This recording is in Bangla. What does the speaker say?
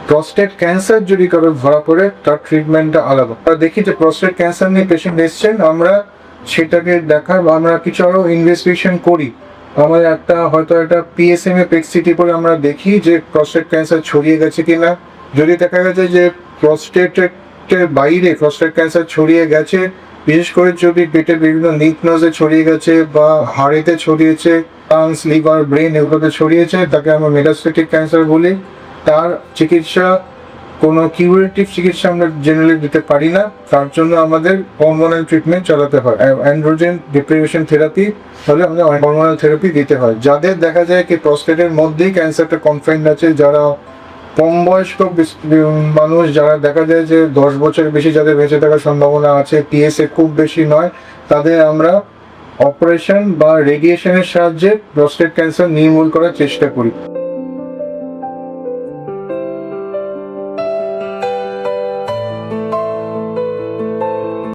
প্রস্টেট ক্যান্সার যদি কারো ধরা পড়ে তার ট্রিটমেন্টটা আলাদা। আমরা দেখি যে প্রস্টেট ক্যান্সার নিয়ে পেশেন্ট এসছেন, আমরা সেটাকে দেখার বা আমরা কিছু আরো ইনভেস্টিগেশন করি। আমাদের হয়তো একটা PSMA পেট সিটি করে আমরা দেখি যে প্রস্টেট ক্যান্সার ছড়িয়ে গেছে কিনা। যদি দেখা গেছে যে প্রস্টেটের বাইরে প্রস্টেট ক্যান্সার ছড়িয়ে গেছে, বিশেষ করে যদি পেটের বিভিন্ন লিম্ফ নোডে ছড়িয়ে গেছে বা হাড়েতে ছড়িয়েছে, লাংস, লিভার, ব্রেন এগুলোতে ছড়িয়েছে, তাকে আমরা মেটাস্টেটিক ক্যান্সার বলি। তার চিকিৎসা কোনো কিউরেটিভ চিকিৎসা আমরা জেনারেলি দিতে পারি না, তার জন্য আমাদের হরমোনাল ট্রিটমেন্ট চালাতে হয়। অ্যান্ড্রোজেন ডিপ্রিভেশন থেরাপি হলে আমাদের হরমোনাল থেরাপি দিতে হয়। যাদের দেখা যায় কি প্রস্টেটের মধ্যেই ক্যান্সারটা কনফাইন্ড আছে, যারা কম বয়স্ক মানুষ, যারা দেখা যায় যে 10 বছরের বেশি যাদের বেঁচে থাকার সম্ভাবনা আছে, PSA খুব বেশি নয়, তাদের আমরা অপারেশন বা রেডিয়েশনের সাহায্যে প্রস্টেট ক্যান্সার নির্মূল করার চেষ্টা করি।